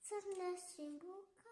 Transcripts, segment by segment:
Sana simbuka.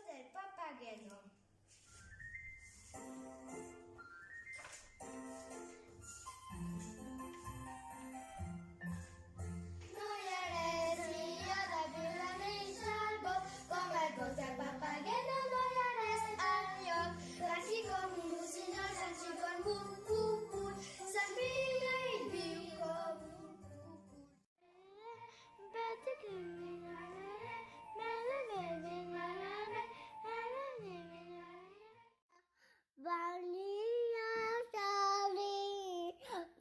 Del papageno. Noi eres mio da Vilani Salvo, come il ponte al papageno, noi eres aglio, ranci con un busino, ranci con un Sabina il bico,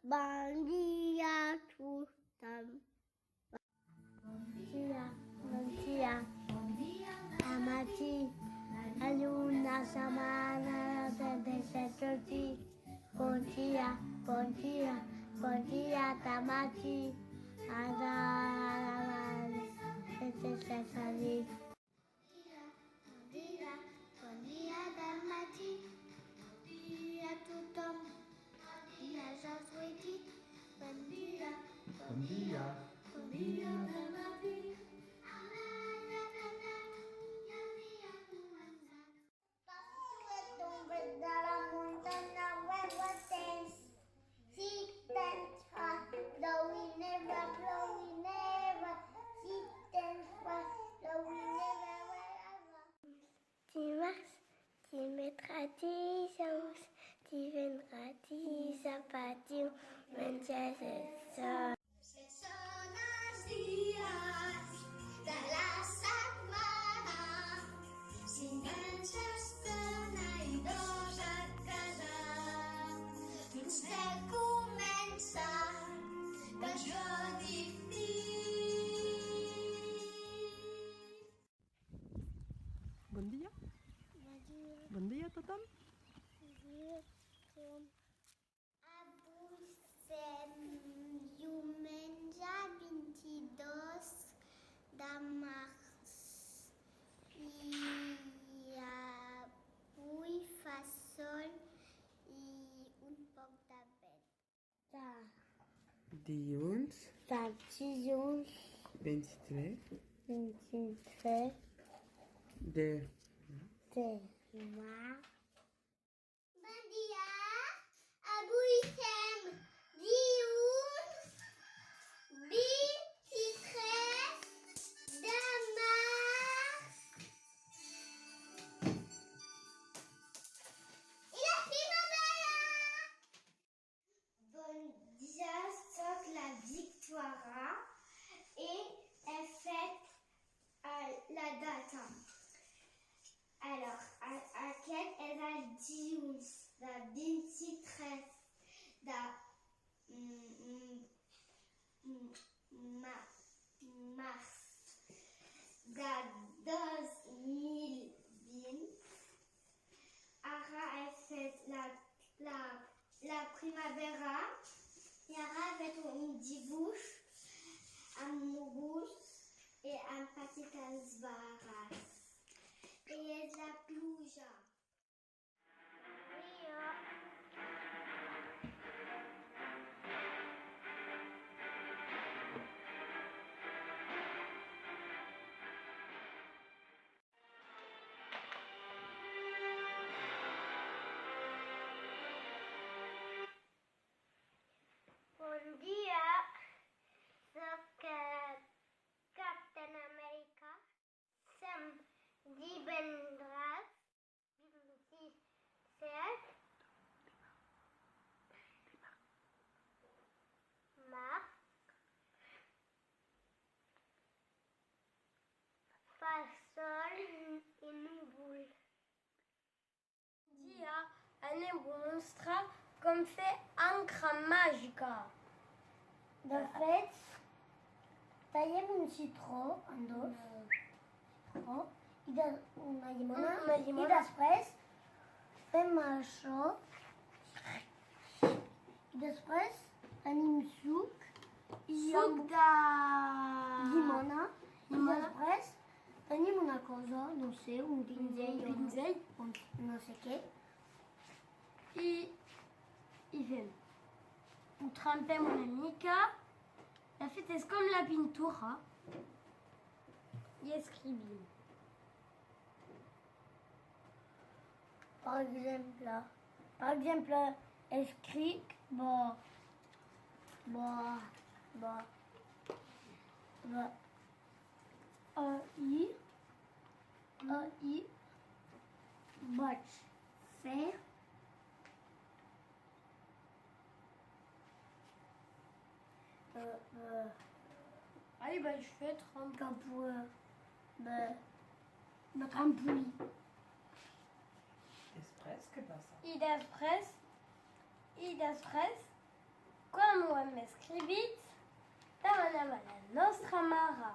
Bom dia, Tutam. Bom dia, Amati. A luna samana de setoti. Bom dia, Tamati. Ada de setoti. Bom dia, Tamati. Bom dia, Tutam. Bom dia, Tamati. Dalam montaña huevo tens. Si tens fa, though we never. Si tens fa, though we never, wherever. Dimarts, tu mettras tes choses, tu vendras tes sapatilles, menjar el sol. Son els dies de la setmana, 5 anys d'estona i 2 a casa. Vostè comença, que jo dic Bon dia. Bon dia a tothom. Avui fem diumenge 22 de març i avui fa sol i un poc de vent. Dilluns Dilluns 23 de març. Bon dia! Avui fem dilluns 23 de març. I la primavera! Bon dia, soc la Victoire i he fet la data. Alors, aquest és com fer encre màgica. De fet, tallem un citró en dos. Citró, una llimona. Una llimona. I després fem això. I després tenim suc. Suc de... Llimona. I Llimona. després tenim una cosa, no sé, un pinzell. O no sé què. I fem. Ho trempem una mica. De fet, és com la pintura. I escrivim. Per exemple, escric ahir vaig fer Ahir vaig fer de trampolí. Després, què passa? I després, quan ho hem escrit, demanem a la nostra mare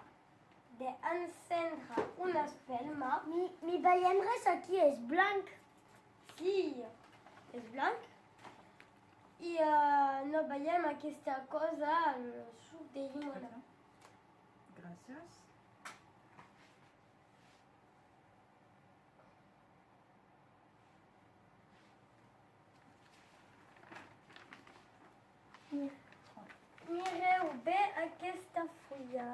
d'encendre una espelma. Mi veiem res aquí, és blanc. Sí, és blanc. I no veiem aquesta cosa, el suc de llimona. Gràcies. Mireu bé aquesta fulla.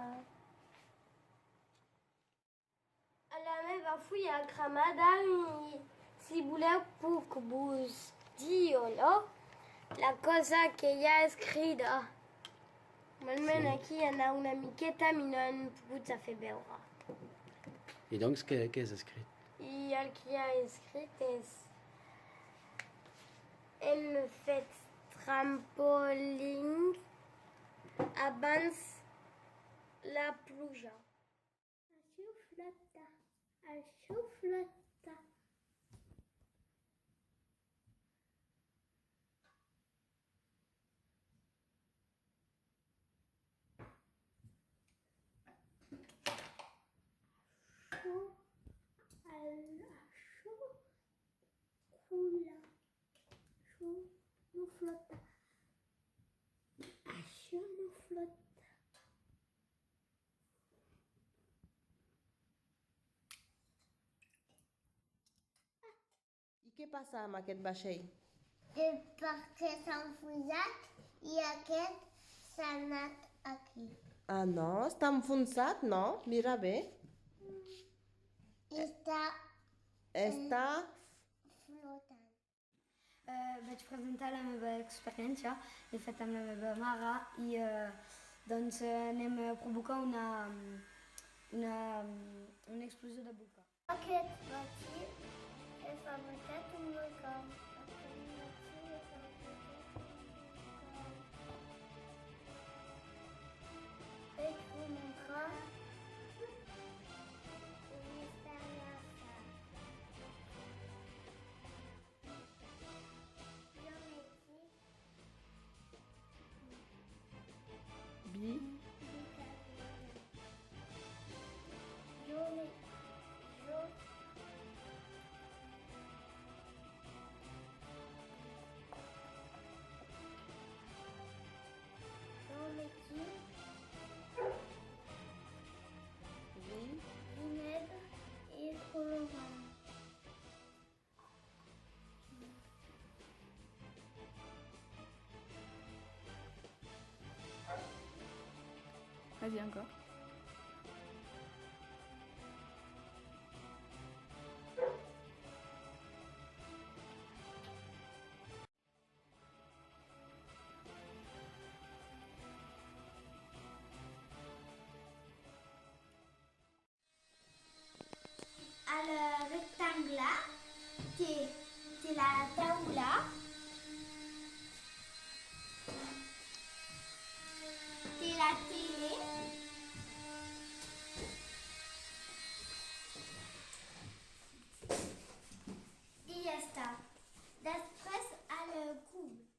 A la meva fulla cremada, i si voleu puc vos dir o no la cosa que hi ha escrita. Normalment aquí hi ha una miqueta, però no hem pogut fer veure. I doncs què és escrit? I el que hi ha escrit és: hem fet trampolín abans la pluja. Això flota. Això cula. Això no flota. Això no flota. I què passa amb aquest vaixell? Perquè s'ha enfonsat i aquest s'ha anat aquí. Ah, no? Està enfonsat, no? Mira bé. Està... Flotant. Vaig presentar la meva experiència, l'he fet amb la meva mare i doncs anem a provocar una explosió de volcà. Aquest matí he fabricat un volcà. Vaig començar una experiència. Bi. Vinagre i colorant. Vas-y encore. El rectangle té la taula, té la tele, i ja està. Després el cub.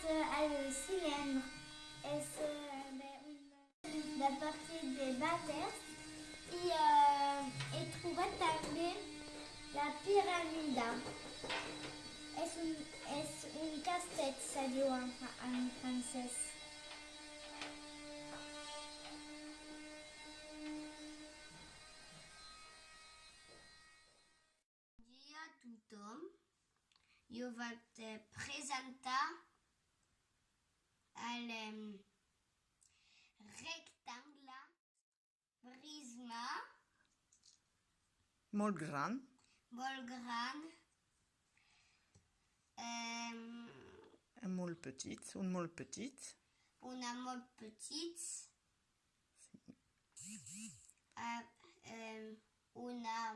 el cylindre és de partir de vàters i he trobat també la piramida. És un castet, se diu en francès. Bon dia a tothom. Jo vaig presentar el rectangle, prisma, Molt gran. molt gran, Molt petit. Un molt petit. una molt petit, una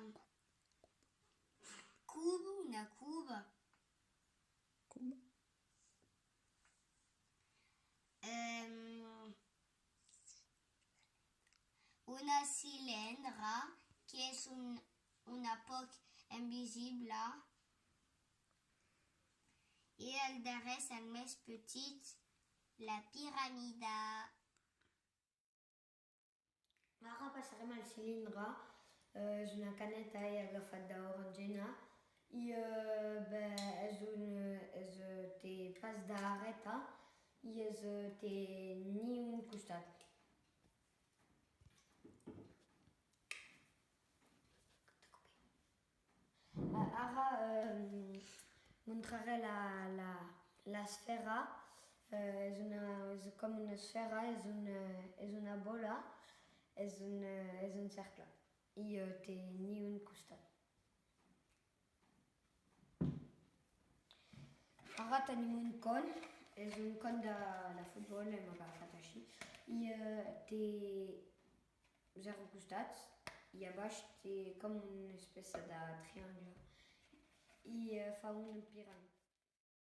cube, Cube. una cylindre qui és una poc invisible i el darrer és el més petit, la piramida. Ara passarem al cilindre. És una caneta i agafat d'orangina i té pas d'areta i té ni un costat. Ara mostraré l'esfera. És com una esfera, és una bola, és un cercle i té ni un costat. Ara tenim un con, és un con de futbol, l'hem agafat així, i té 0 costats i a baix té com una espècie de triangle i fa una piràmide.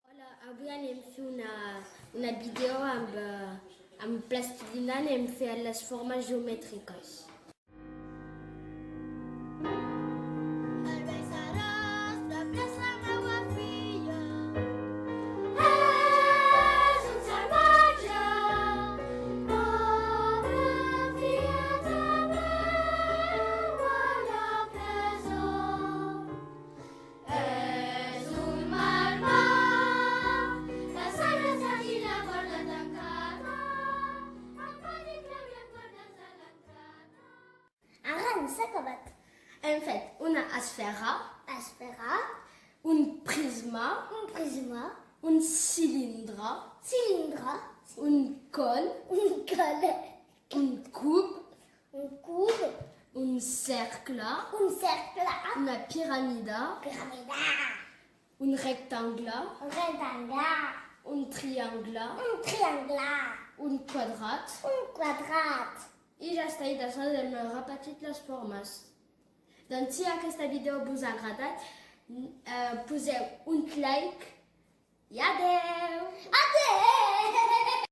Hola, avui anem a fer una vídeo amb plastilina, anem a fer les formes geomètriques. El besaràs, prepres la meua filla. És un salvatge, pobre filleta meu a la presó. És un malvat, la sala i la porta tancada, el pànic l'hauria portat a l'entrada. Ara s'ha acabat. Hem fet una esfera, Espera, un prisma, un cilindre, un con, un col, un cube, un cube, un cercle, una piramide, un rectangle, un rectangle, un triangle, un triangle, un quadrat. un quadrat. I ja està, i després hem repetit les formes. Doncs si aquesta vídeo us ha agradat, poseu un like i adeu! Adéu!